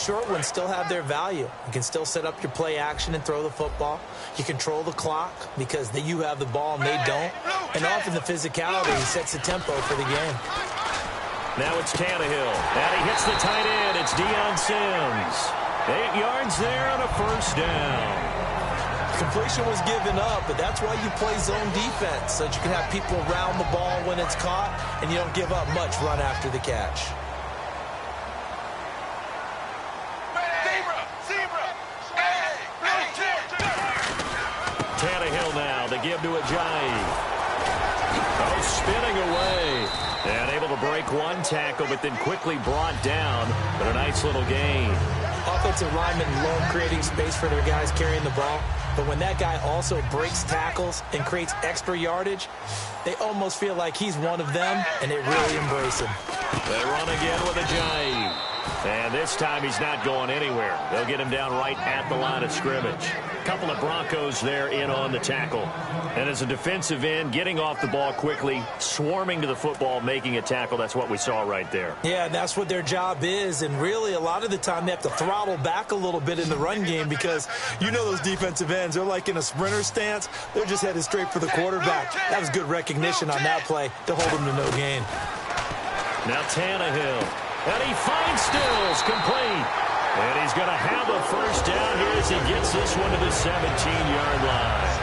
short ones still have their value. You can still set up your play action and throw the football. You control the clock because you have the ball and they don't. And often the physicality sets the tempo for the game. Now it's Tannehill, and he hits the tight end. It's Deion Sims. 8 yards there on a first down. Completion was given up, but that's why you play zone defense, so that you can have people around the ball when it's caught, and you don't give up much run after the catch. Tannehill now, they give to Ajayi. Oh, spinning away. And able to break one tackle, but then quickly brought down. But a nice little gain. Offensive linemen love creating space for their guys carrying the ball. But when that guy also breaks tackles and creates extra yardage, they almost feel like he's one of them, and they really embrace him. They run again with Ajayi. And this time he's not going anywhere. They'll get him down right at the line of scrimmage. Couple of Broncos there in on the tackle. And as a defensive end, getting off the ball quickly, swarming to the football, making a tackle, that's what we saw right there. Yeah, and that's what their job is. And really, a lot of the time, they have to throttle back a little bit in the run game because you know those defensive ends, they're like in a sprinter stance. They're just headed straight for the quarterback. That was good recognition on that play to hold him to no gain. Now Tannehill. And he finds Stills complete. And he's going to have a first down here as he gets this one to the 17-yard line.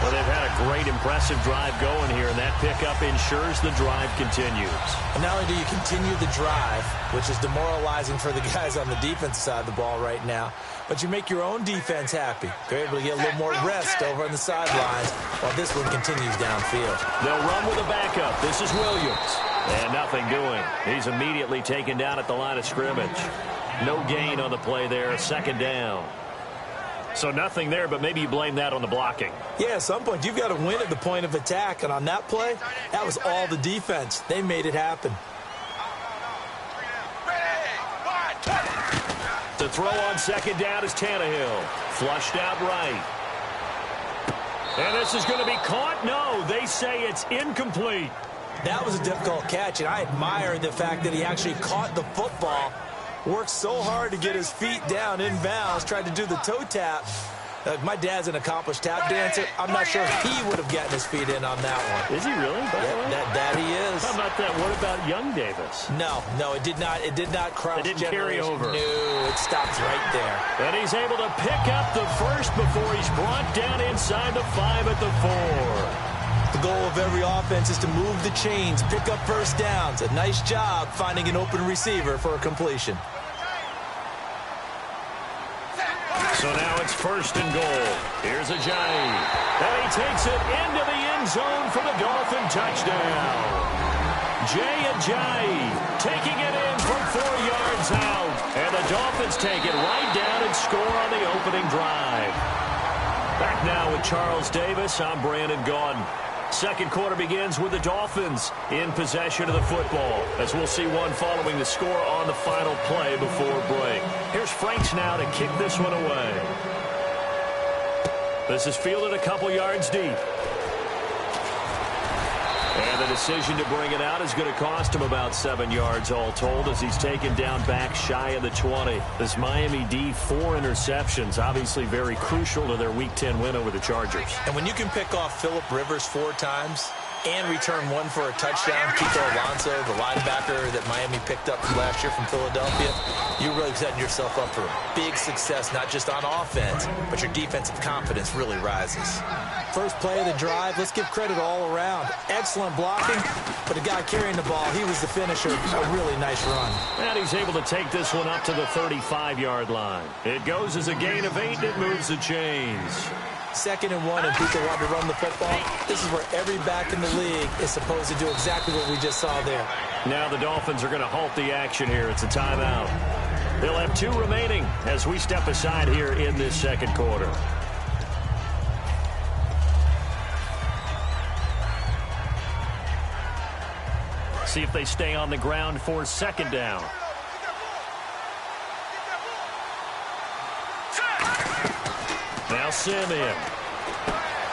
Well, they've had a great, impressive drive going here, and that pickup ensures the drive continues. And not only do you continue the drive, which is demoralizing for the guys on the defensive side of the ball right now, but you make your own defense happy. They're able to get a little more rest over on the sidelines while this one continues downfield. They'll run with a backup. This is Williams. And nothing doing. He's immediately taken down at the line of scrimmage. No gain on the play there. Second down. So nothing there, but maybe you blame that on the blocking. Yeah, at some point, you've got to win at the point of attack. And on that play, that was all the defense. They made it happen. The throw on second down is Tannehill. Flushed out right. And this is going to be caught? No, they say it's incomplete. That was a difficult catch, and I admire the fact that he actually caught the football, worked so hard to get his feet down inbounds, tried to do the toe tap. My dad's an accomplished tap dancer. I'm not sure he would have gotten his feet in on that one. Is he really? Yeah, that he is. How about that? What about young Davis? No, it did not. It did not cross. It didn't carry over. No, it stops right there. And he's able to pick up the first before he's brought down inside the 5 at the 4. The goal of every offense is to move the chains, pick up first downs. A nice job finding an open receiver for a completion. So now it's first and goal. Here's Ajayi. And he takes it into the end zone for the Dolphin touchdown. Jay Ajayi taking it in from 4 yards out. And the Dolphins take it right down and score on the opening drive. Back now with Charles Davis. I'm Brandon Gaudin. Second quarter begins with the Dolphins in possession of the football, as we'll see one following the score on the final play before break. Here's Franks now to kick this one away. This is fielded a couple yards deep. And the decision to bring it out is going to cost him about 7 yards all told as he's taken down back shy of the 20. This Miami D, 4 interceptions, obviously very crucial to their Week 10 win over the Chargers. And when you can pick off Phillip Rivers 4 times and return one for a touchdown, Kiko Alonso, the linebacker that Miami picked up last year from Philadelphia, you're really setting yourself up for big success, not just on offense, but your defensive confidence really rises. First play of the drive, let's give credit all around. Excellent blocking, but the guy carrying the ball, he was the finisher. A really nice run. And he's able to take this one up to the 35-yard line. It goes as a gain of 8, and it moves the chains. 2nd and 1, and people want to run the football. This is where every back in the league is supposed to do exactly what we just saw there. Now the Dolphins are going to halt the action here. It's a timeout. They'll have 2 remaining as we step aside here in this second quarter. See if they stay on the ground for second down. Now Simeon.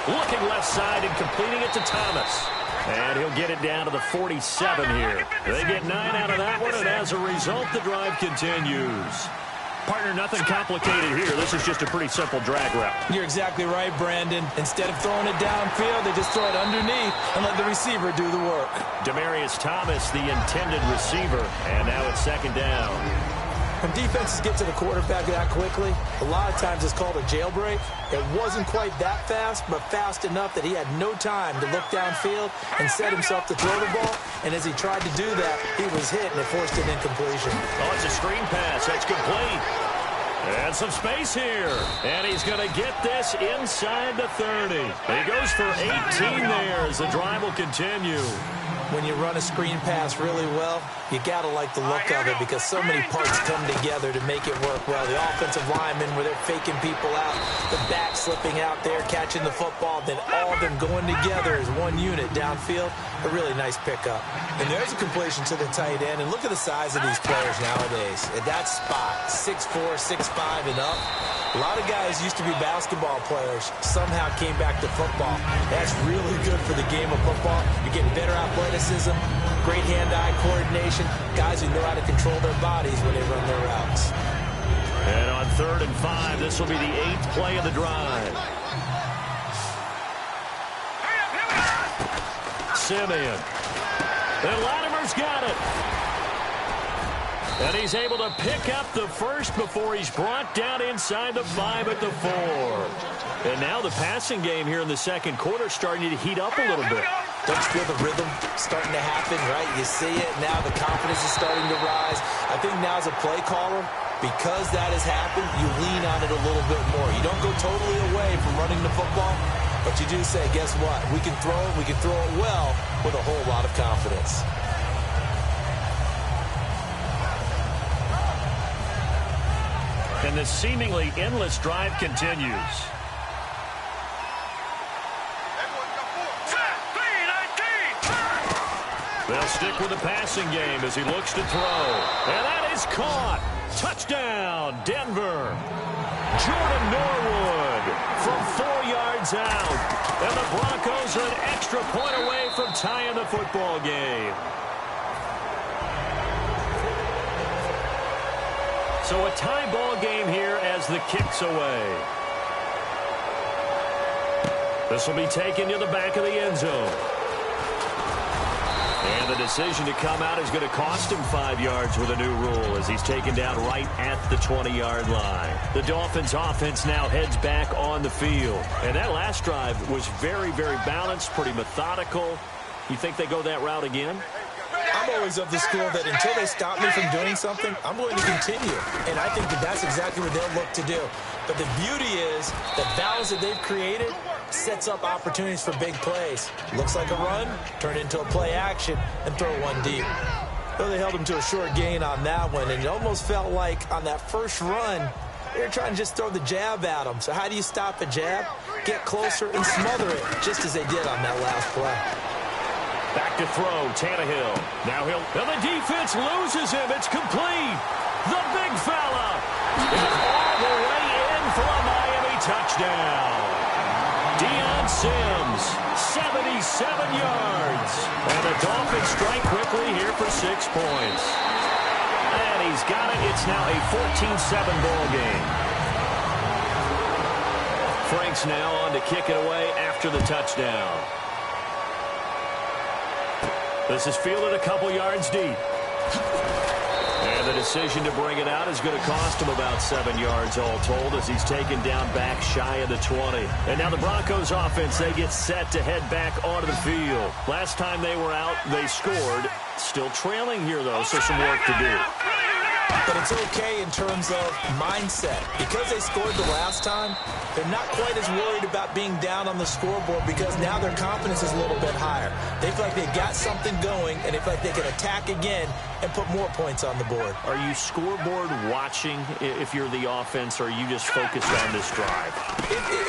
Looking left side and completing it to Thomas. And he'll get it down to the 47 here. They get 9 out of that one, and as a result, the drive continues. nothing complicated here. This is just a pretty simple drag route. You're exactly right, Brandon. Instead of throwing it downfield, they just throw it underneath and let the receiver do the work. Demaryius Thomas, the intended receiver, and now it's second down. When defenses get to the quarterback that quickly, a lot of times it's called a jailbreak. It wasn't quite that fast, but fast enough that he had no time to look downfield and set himself to throw the ball. And as he tried to do that, he was hit, and it forced an incompletion. Oh, it's a screen pass. That's complete. And some space here. And he's going to get this inside the 30. He goes for 18 there as the drive will continue. When you run a screen pass really well, you got to like the look of it because so many parts come together to make it work well. The offensive linemen where they're faking people out, the back slipping out there, catching the football, then all of them going together as one unit downfield. A really nice pickup. And there's a completion to the tight end. And look at the size of these players nowadays. At that spot, 6'4", 6'5", and up. A lot of guys used to be basketball players, somehow came back to football. That's really good for the game of football. You're getting better athleticism, great hand-eye coordination, guys who know how to control their bodies when they run their routes. And on 3rd and 5, this will be the 8th play of the drive. Simeon. And Latimer's got it. And he's able to pick up the first before he's brought down inside the 5 at the 4. And now the passing game here in the second quarter starting to heat up a little bit. Don't you feel the rhythm starting to happen, right? You see it. Now the confidence is starting to rise. I think now as a play caller, because that has happened, you lean on it a little bit more. You don't go totally away from running the football, but you do say, guess what? We can throw it. We can throw it well with a whole lot of confidence. And this seemingly endless drive continues. They'll stick with the passing game as he looks to throw. And that is caught. Touchdown, Denver. Jordan Norwood from 4 yards out. And the Broncos are an extra point away from tying the football game. So a tie ball game here as the kick's away. This will be taken to the back of the end zone. And the decision to come out is going to cost him 5 yards with a new rule as he's taken down right at the 20-yard line. The Dolphins offense now heads back on the field. And that last drive was very, very balanced, pretty methodical. You think they go that route again? I'm always of the school that until they stop me from doing something, I'm going to continue. And I think that that's exactly what they'll look to do. But the beauty is the balance that they've created sets up opportunities for big plays. Looks like a run, turn into a play action, and throw one deep. Well, they held him to a short gain on that one, and it almost felt like on that first run, they were trying to just throw the jab at him. So how do you stop a jab? Get closer and smother it, just as they did on that last play. Back to throw, Tannehill. Now and the defense loses him. It's complete. The big fella is all the way in for a Miami touchdown. Deion Sims, 77 yards. And the Dolphins strike quickly here for 6 points. And he's got it. It's now a 14-7 ball game. Frank's now on to kick it away after the touchdown. This is fielded a couple yards deep. And the decision to bring it out is going to cost him about 7 yards all told as he's taken down back shy of the 20. And now the Broncos offense, they get set to head back onto the field. Last time they were out, they scored. Still trailing here, though, so some work to do. But it's okay in terms of mindset. Because they scored the last time, they're not quite as worried about being down on the scoreboard because now their confidence is a little bit higher. They feel like they've got something going, and they feel like they can attack again and put more points on the board. Are you scoreboard watching if you're the offense, or are you just focused on this drive?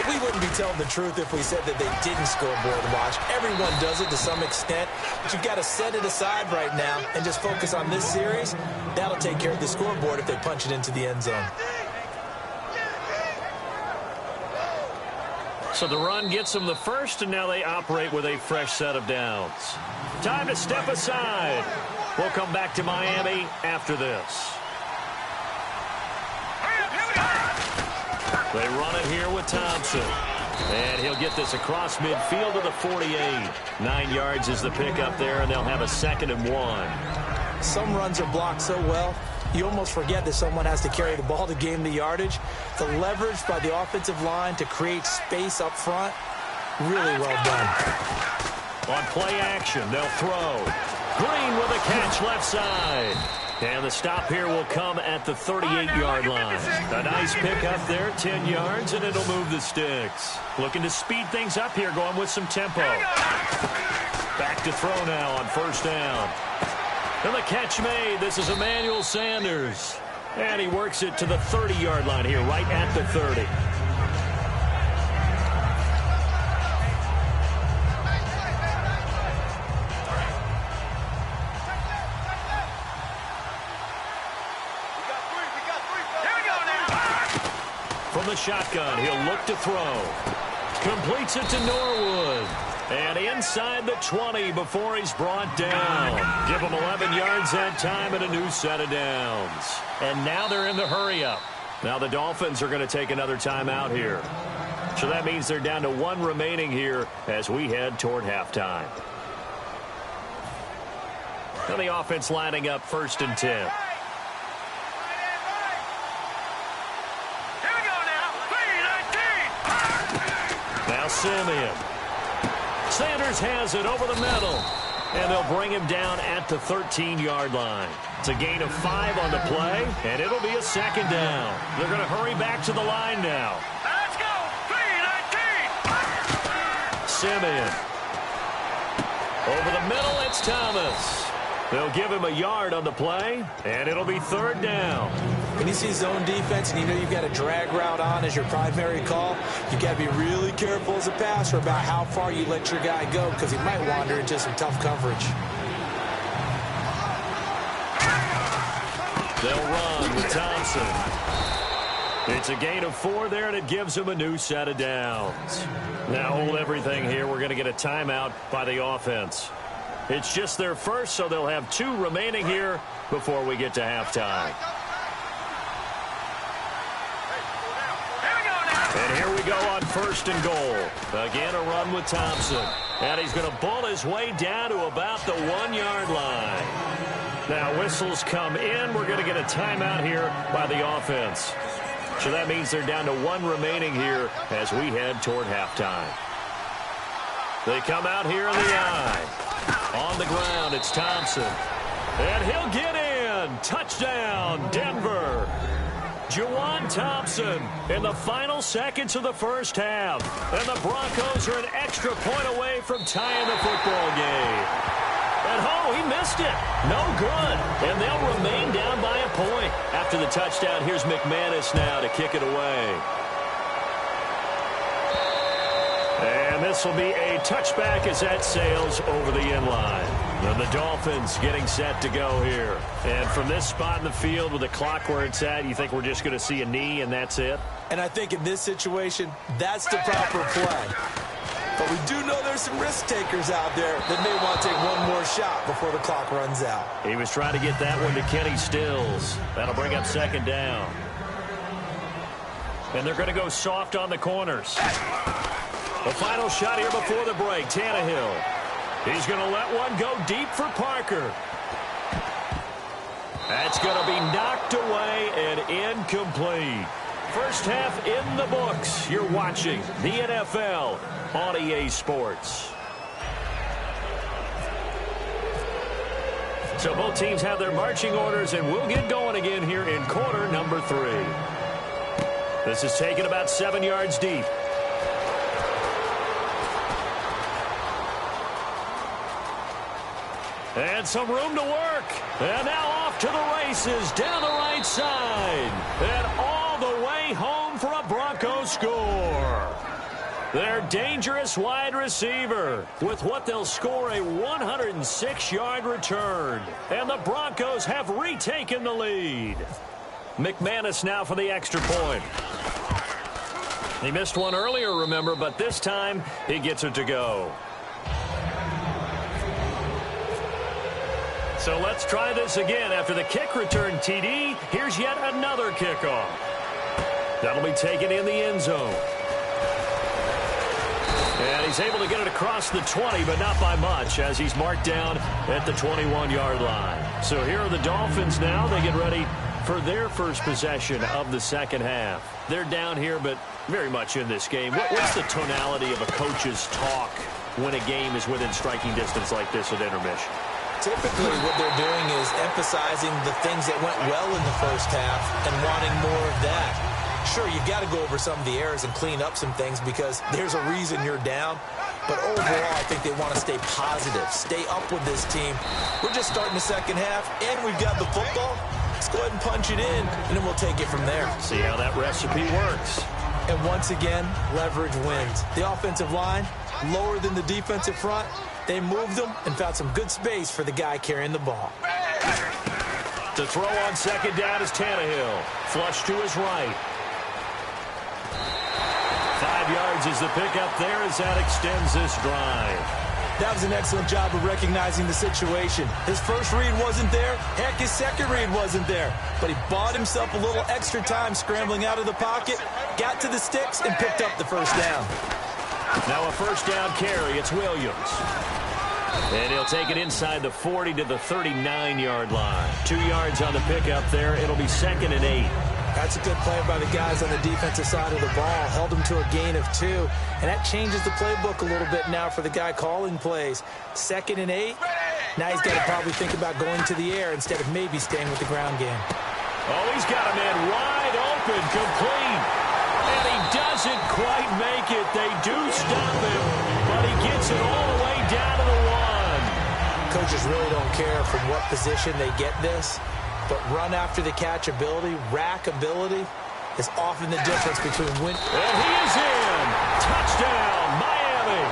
We wouldn't be telling the truth if we said that they didn't scoreboard watch. Everyone does it to some extent, but you've got to set it aside right now and just focus on this series. That'll take care of the scoreboard if they punch it into the end zone. So the run gets them the first, and now they operate with a fresh set of downs. Time to step aside. We'll come back to Miami after this. They run it here with Thompson. And he'll get this across midfield to the 48. 9 yards is the pickup there, and they'll have a 2nd and 1. Some runs are blocked so well, you almost forget that someone has to carry the ball to gain the yardage. The leverage by the offensive line to create space up front, really well done. On play action, they'll throw. Green with a catch left side. And the stop here will come at the 38-yard line. A nice pickup there, 10 yards, and it'll move the sticks. Looking to speed things up here, going with some tempo. Back to throw now on 1st down. And the catch made. This is Emmanuel Sanders. And he works it to the 30-yard line here, right at the 30. From the shotgun, he'll look to throw. Completes it to Norwood. And inside the 20 before he's brought down. Give him 11 yards that time and a new set of downs. And now they're in the hurry-up. Now the Dolphins are going to take another timeout here. So that means they're down to 1 remaining here as we head toward halftime. And the offense lining up 1st and 10. Now Simeon. Sanders has it over the middle. And they'll bring him down at the 13-yard line. It's a gain of 5 on the play, and it'll be a 2nd down. They're going to hurry back to the line now. Let's go! 3-19! Simeon. Over the middle, it's Thomas. They'll give him a yard on the play, and it'll be 3rd down. When you see zone defense and you know you've got a drag route on as your primary call, you've got to be really careful as a passer about how far you let your guy go because he might wander into some tough coverage. They'll run with Thompson. It's a gain of 4 there, and it gives him a new set of downs. Now hold everything here. We're going to get a timeout by the offense. It's just their first, so they'll have 2 remaining here before we get to halftime. And here we go on 1st and goal. Again, a run with Thompson. And he's going to bull his way down to about the 1-yard line. Now whistles come in. We're going to get a timeout here by the offense. So that means they're down to 1 remaining here as we head toward halftime. They come out here in the eye. On the ground, it's Thompson. And he'll get in. Touchdown, Denver. Juwan Thompson in the final seconds of the first half. And the Broncos are an extra point away from tying the football game. And he missed it. No good. And they'll remain down by a point. After the touchdown, here's McManus now to kick it away. And this will be a touchback as that sails over the end line. And the Dolphins getting set to go here. And from this spot in the field with the clock where it's at, you think we're just going to see a knee and that's it? And I think in this situation, that's the proper play. But we do know there's some risk takers out there that may want to take one more shot before the clock runs out. He was trying to get that one to Kenny Stills. That'll bring up 2nd down. And they're going to go soft on the corners. The final shot here before the break, Tannehill. He's going to let one go deep for Parker. That's going to be knocked away and incomplete. First half in the books. You're watching the NFL on EA Sports. So both teams have their marching orders, and we'll get going again here in quarter number 3. This is taken about 7 yards deep. And some room to work. And now off to the races down the right side. And all the way home for a Broncos score. Their dangerous wide receiver with what they'll score a 106-yard return. And the Broncos have retaken the lead. McManus now for the extra point. He missed one earlier, remember, but this time he gets it to go. So let's try this again. After the kick return TD, here's yet another kickoff. That'll be taken in the end zone. And he's able to get it across the 20, but not by much, as he's marked down at the 21-yard line. So here are the Dolphins now. They get ready for their first possession of the second half. They're down here, but very much in this game. What's the tonality of a coach's talk when a game is within striking distance like this at intermission? Typically, what they're doing is emphasizing the things that went well in the first half and wanting more of that. Sure, you've got to go over some of the errors and clean up some things because there's a reason you're down. But overall, I think they want to stay positive, stay up with this team. We're just starting the second half, and we've got the football. Let's go ahead and punch it in, and then we'll take it from there. See how that recipe works. And once again, leverage wins. The offensive line, lower than the defensive front. They moved them and found some good space for the guy carrying the ball. To throw on second down is Tannehill. Flush to his right. 5 yards is the pickup there as that extends this drive. That was an excellent job of recognizing the situation. His first read wasn't there. Heck, his second read wasn't there. But he bought himself a little extra time scrambling out of the pocket, got to the sticks, and picked up the first down. Now a first down carry. It's Williams. And he'll take it inside the 40 to the 39-yard line. 2 yards on the pickup there. It'll be 2nd and 8. That's a good play by the guys on the defensive side of the ball. Held him to a gain of 2. And that changes the playbook a little bit now for the guy calling plays. 2nd and 8. Now he's got to probably think about going to the air instead of maybe staying with the ground game. Oh, he's got a man wide open, complete. And he doesn't quite make it. They do stop him, but he gets it all the way down to the 1. Coaches really don't care from what position they get this. But run after the catch ability, rack ability, is often the difference between win. And he is in. Touchdown, Miami.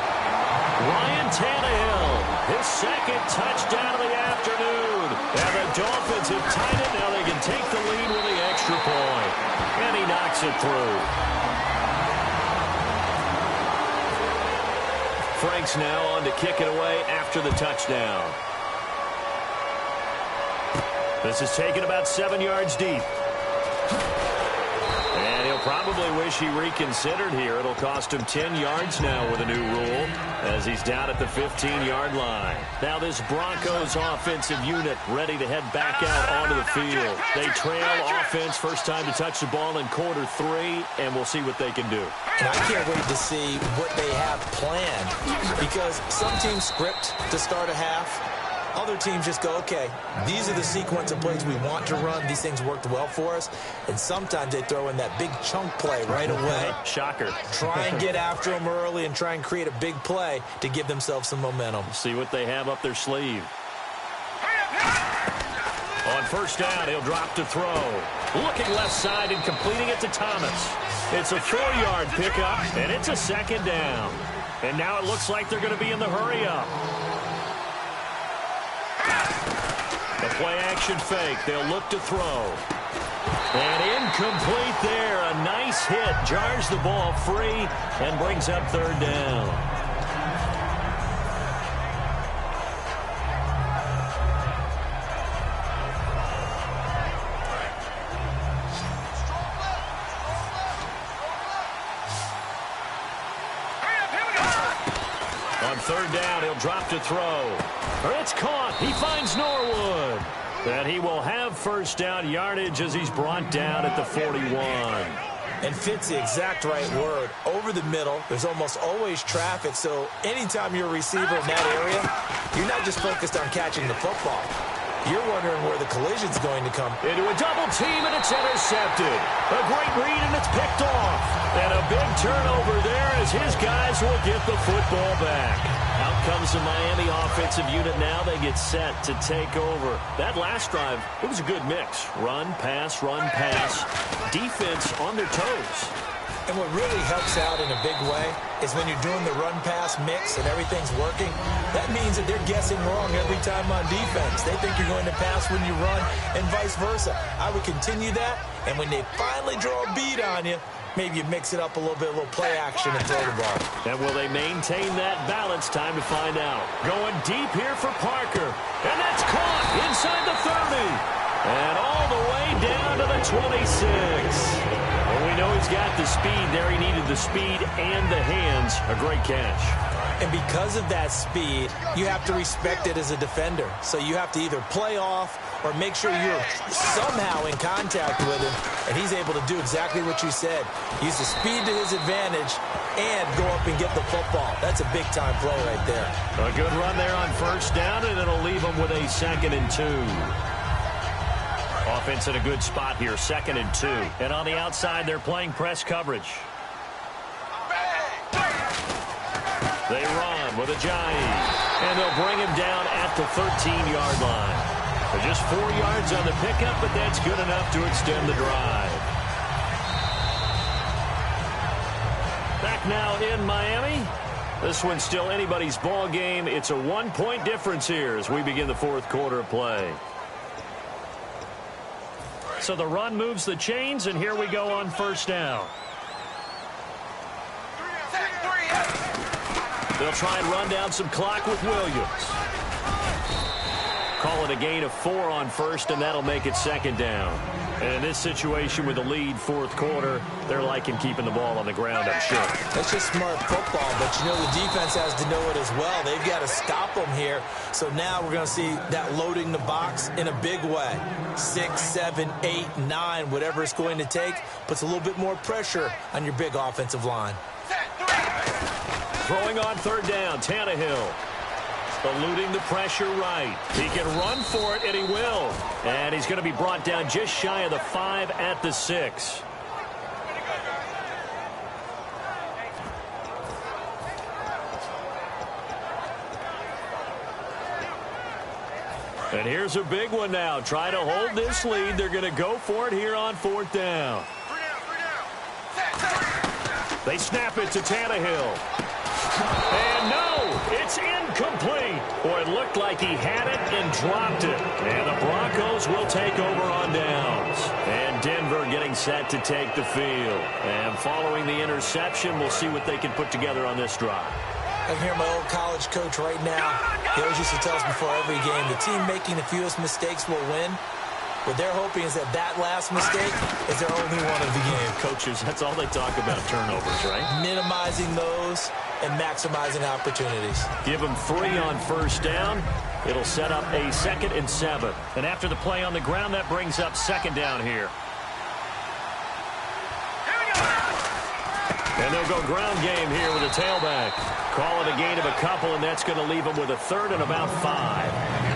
Ryan Tannehill, his second touchdown of the afternoon. And the Dolphins have tied it. Now they can take the lead with the extra point. And he knocks it through. Frank's now on to kick it away after the touchdown. This is taken about 7 yards deep. And he'll probably wish he reconsidered here. It'll cost him 10 yards now with a new rule as he's down at the 15-yard line. Now this Broncos offensive unit ready to head back out onto the field. They trail offense, first time to touch the ball in quarter 3, and we'll see what they can do. And I can't wait to see what they have planned because some teams script to start a half. Other teams just go, okay, these are the sequence of plays we want to run. These things worked well for us. And sometimes they throw in that big chunk play right away. Shocker. Try and get after them early and try and create a big play to give themselves some momentum. See what they have up their sleeve. On first down, he'll drop to throw. Looking left side and completing it to Thomas. It's a 4-yard pickup, and it's a 2nd down. And now it looks like they're going to be in the hurry-up. The play-action fake. They'll look to throw. And incomplete there. A nice hit. Jars the ball free and brings up 3rd down. On 3rd down, he'll drop to throw. It's caught. He finds Norwood. And he will have first down yardage as he's brought down at the 41. And fits the exact right word. Over the middle, there's almost always traffic, so anytime you're a receiver in that area, you're not just focused on catching the football. You're wondering where the collision's going to come. Into a double team, and it's intercepted. A great read, and it's picked off. And a big turnover there as his guys will get the football back. Out comes the Miami offensive unit now. They get set to take over. That last drive, it was a good mix. Run, pass, defense on their toes. And what really helps out in a big way is when you're doing the run-pass mix and everything's working, that means that they're guessing wrong every time on defense. They think you're going to pass when you run and vice versa. I would continue that, and when they finally draw a beat on you, maybe you mix it up a little bit, a little play action and throw the ball. And will they maintain that balance? Time to find out. Going deep here for Parker. And that's caught inside the 30. And all the way down to the 26. Well, we know he's He's got the speed there. He needed the speed and the hands. A great catch. And because of that speed, you have to respect it as a defender. So you have to either play off or make sure you're somehow in contact with him. And he's able to do exactly what you said. Use the speed to his advantage and go up and get the football. That's a big-time play right there. A good run there on first down, and it'll leave him with a 2nd and 2. Offense in a good spot here, 2nd and 2. And on the outside, they're playing press coverage. They run with Ajayi, and they'll bring him down at the 13-yard line. Just 4 yards on the pickup, but that's good enough to extend the drive. Back now in Miami. This one's still anybody's ball game. It's a 1-point difference here as we begin the 4th quarter of play. So the run moves the chains, and here we go on first down. They'll try and run down some clock with Williams. Call it a gain of 4 on first, and that'll make it 2nd down. And in this situation with the lead 4th quarter, they're liking keeping the ball on the ground, I'm sure. That's just smart football, but you know the defense has to know it as well. They've got to stop them here. So now we're going to see that loading the box in a big way. 6, 7, 8, 9, whatever it's going to take, puts a little bit more pressure on your big offensive line. Throwing on 3rd down, Tannehill. Eluding the pressure right. He can run for it, and he will. And he's going to be brought down just shy of the 5 at the 6. And here's a big one now. Try to hold this lead. They're going to go for it here on 4th down. They snap it to Tannehill. And no, it's incomplete. Boy, it looked like he had it and dropped it. And the Broncos will take over on downs. And Denver getting set to take the field. And following the interception, we'll see what they can put together on this drive. I can hear my old college coach right now. He always used to tell us before every game, the team making the fewest mistakes will win. What they're hoping is that that last mistake is their only one of the game. Coaches, that's all they talk about, turnovers, right? Minimizing those and maximizing opportunities. Give them 3 on first down. It'll set up a 2nd and 7. And after the play on the ground, that brings up 2nd down here. And they'll go ground game here with a tailback. Call it a gain of a couple, and that's going to leave them with a 3rd and about 5.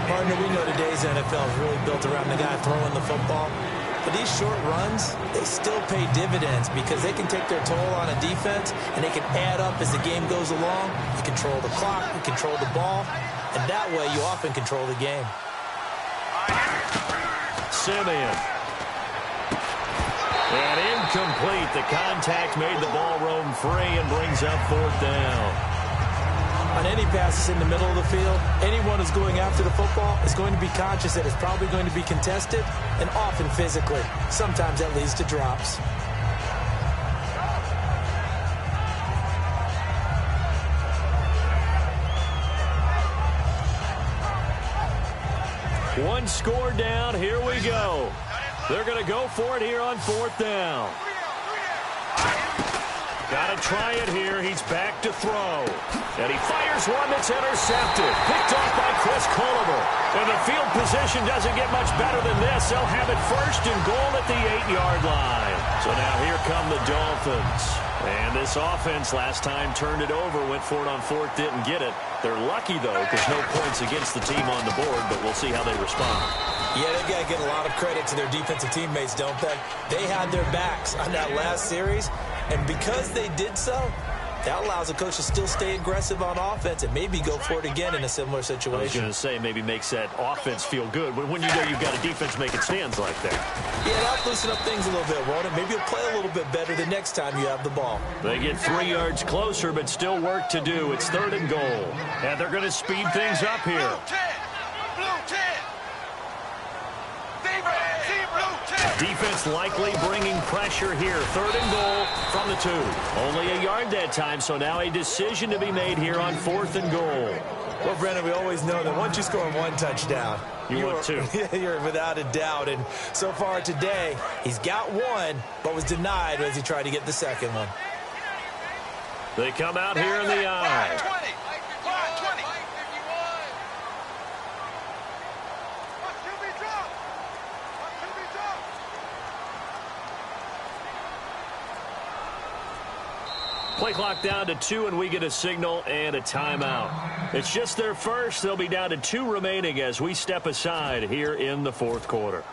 Partner, we know today's NFL is really built around the guy throwing the football. But these short runs, they still pay dividends because they can take their toll on a defense, and they can add up as the game goes along. You control the clock, you control the ball, and that way you often control the game. Simeon. And incomplete. The contact made the ball roam free and brings up 4th down. On any passes in the middle of the field, anyone who's going after the football is going to be conscious that it's probably going to be contested and often physically. Sometimes that leads to drops. One score down. Here we go. They're going to go for it here on 4th down. Got to try it here. He's back to throw. And he fires one that's intercepted. Picked off by Chris Culliver. And the field position doesn't get much better than this. They'll have it 1st and goal at the 8-yard line. So now here come the Dolphins. And this offense last time turned it over, went for it on 4th, didn't get it. They're lucky, though, because no points against the team on the board, but we'll see how they respond. Yeah, they've got to get a lot of credit to their defensive teammates, don't they? They had their backs on that last series, and because they did so, that allows the coach to still stay aggressive on offense and maybe go for it again in a similar situation. I was going to say maybe makes that offense feel good when you know you've got a defense making stands like that. Yeah, that'll loosen up things a little bit, won't it? Maybe you'll play a little bit better the next time you have the ball. They get 3 yards closer, but still work to do. It's 3rd and goal. And they're going to speed things up here. Blue 10. Blue 10. Defense likely bringing pressure here. 3rd and goal from the 2. Only a yard that time, so now a decision to be made here on 4th and goal. Well, Brendan, we always know that once you score 1 touchdown, you're 2. You're without a doubt. And so far today, he's got 1, but was denied as he tried to get the 2nd one. They come out here in the eye. 20. Play clock down to 2, and we get a signal and a timeout. It's just their first. They'll be down to 2 remaining as we step aside here in the 4th quarter.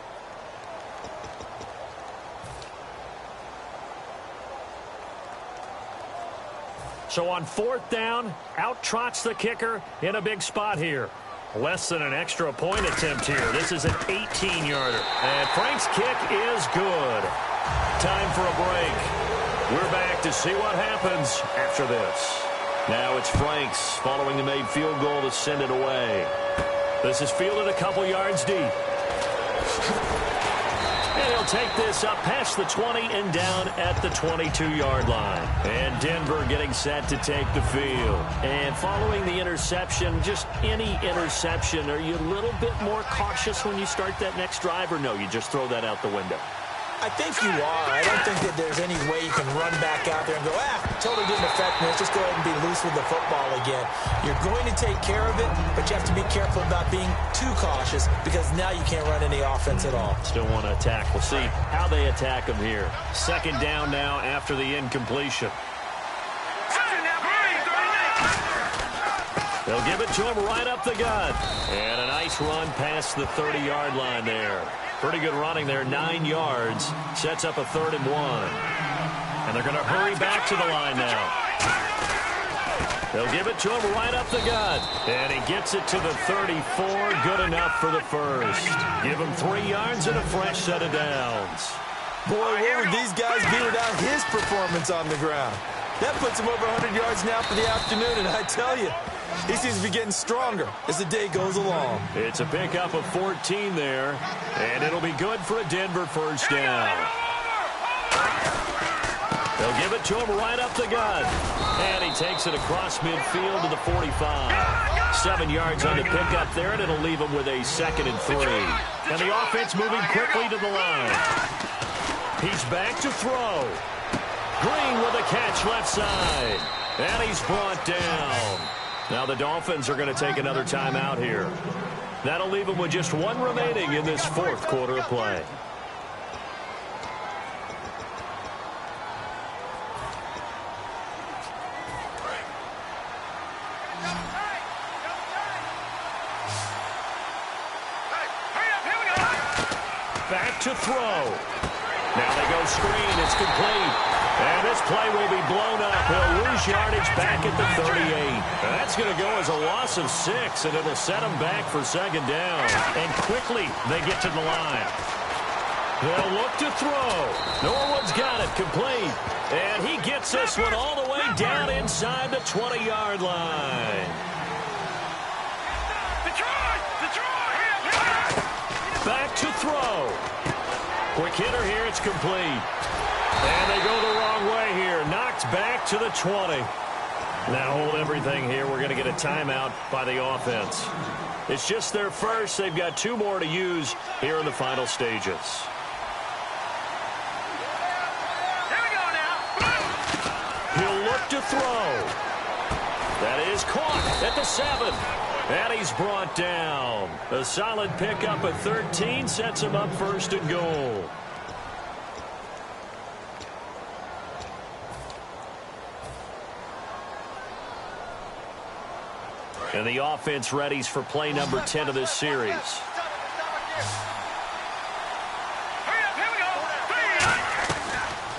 So on 4th down, out trots the kicker in a big spot here. Less than an extra point attempt here. This is an 18-yarder. And Frank's kick is good. Time for a break. We're back to see what happens after this. Now it's Franks following the made field goal to send it away. This is fielded a couple yards deep. And he'll take this up past the 20 and down at the 22-yard line. And Denver getting set to take the field. And following the interception, just any interception, are you a little bit more cautious when you start that next drive, or no, you just throw that out the window? I think you are. I don't think that there's any way you can run back out there and go, totally didn't affect me. Let's just go ahead and be loose with the football again. You're going to take care of it, but you have to be careful about being too cautious because now you can't run any offense at all. Still want to attack. We'll see how they attack him here. 2nd down now after the incompletion. They'll give it to him right up the gut. And a nice run past the 30-yard line there. Pretty good running there, 9 yards. Sets up a 3rd and 1. And they're going to hurry back to the line now. They'll give it to him right up the gut. And he gets it to the 34. Good enough for the first. Give him 3 yards and a fresh set of downs. Boy, where would these guys be without his performance on the ground? That puts him over 100 yards now for the afternoon, and I tell you, he seems to be getting stronger as the day goes along. It's a pickup of 14 there, and it'll be good for a Denver first down. They'll give it to him right up the gut. And he takes it across midfield to the 45. 7 yards on the pickup there, and it'll leave him with a 2nd and 3. And the offense moving quickly to the line. He's back to throw. Green with a catch left side. And he's brought down. Now the Dolphins are going to take another timeout here. That'll leave them with just 1 remaining in this 4th quarter of play. Back to throw. Now they go screen. It's complete. And this play will be blown up. He'll lose yardage back at the 38. That's going to go as a loss of 6, and it'll set them back for 2nd down. And quickly they get to the line. They'll look to throw. Norwood's got it complete. And he gets this one all the way down inside the 20-yard line. Back to throw. Quick hitter here. It's complete. And they go the wrong way here. Knocked back to the 20. Now hold everything here. We're going to get a timeout by the offense. It's just their first. They've got 2 more to use here in the final stages. Here we go now. He'll look to throw. That is caught at the 7. And he's brought down. A solid pickup at 13 sets him up 1st and goal. And the offense readies for play number 10 of this series.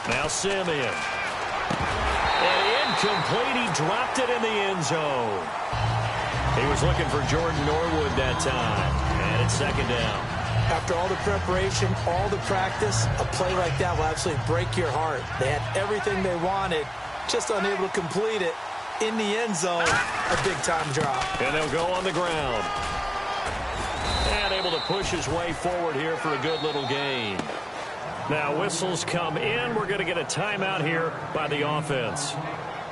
Now Simeon. And incomplete. He dropped it in the end zone. He was looking for Jordan Norwood that time. And it's 2nd down. After all the preparation, all the practice, a play like that will absolutely break your heart. They had everything they wanted, just unable to complete it. In the end zone, a big-time drop. And they'll go on the ground. And able to push his way forward here for a good little gain. Now whistles come in. We're going to get a timeout here by the offense.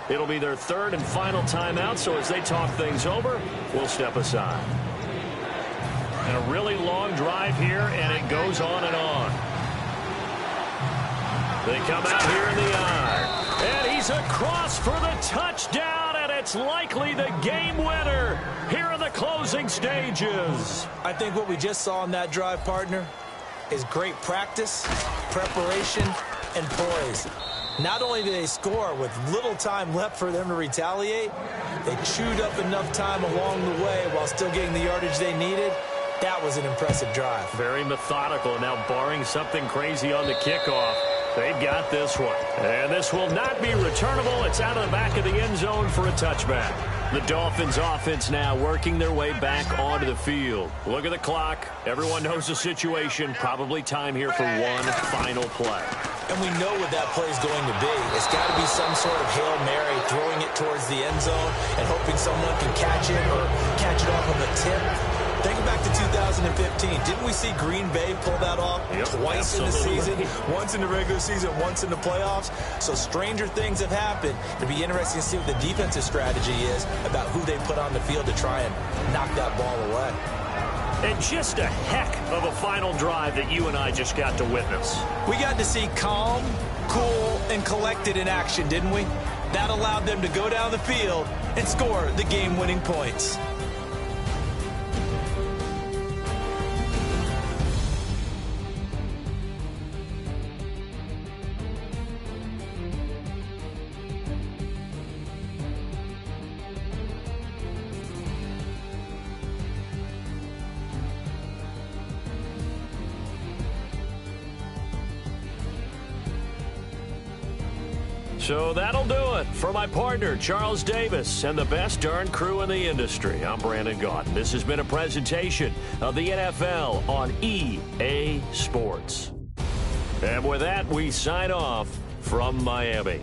It'll be their third and final timeout, so as they talk things over, we'll step aside. And a really long drive here, and it goes on and on. They come out here in the eye. And he's across for the touchdown, and it's likely the game winner here in the closing stages. I think what we just saw on that drive, partner, is great practice, preparation, and poise. Not only did they score with little time left for them to retaliate, they chewed up enough time along the way while still getting the yardage they needed. That was an impressive drive. Very methodical. Now, barring something crazy on the kickoff, they've got this one. And this will not be returnable. It's out of the back of the end zone for a touchback. The Dolphins offense now working their way back onto the field. Look at the clock. Everyone knows the situation. Probably time here for one final play. And we know what that play is going to be. It's got to be some sort of Hail Mary, throwing it towards the end zone and hoping someone can catch it or catch it off of a tip. Think back to 2015. Didn't we see Green Bay pull that off twice absolutely. in the season? Once in the regular season, once in the playoffs. So stranger things have happened. It'll be interesting to see what the defensive strategy is about who they put on the field to try and knock that ball away. And just a heck of a final drive that you and I just got to witness. We got to see calm, cool, and collected in action, didn't we? That allowed them to go down the field and score the game-winning points. So that'll do it for my partner, Charles Davis, and the best darn crew in the industry. I'm Brandon Gaudin. This has been a presentation of the NFL on EA Sports. And with that, we sign off from Miami.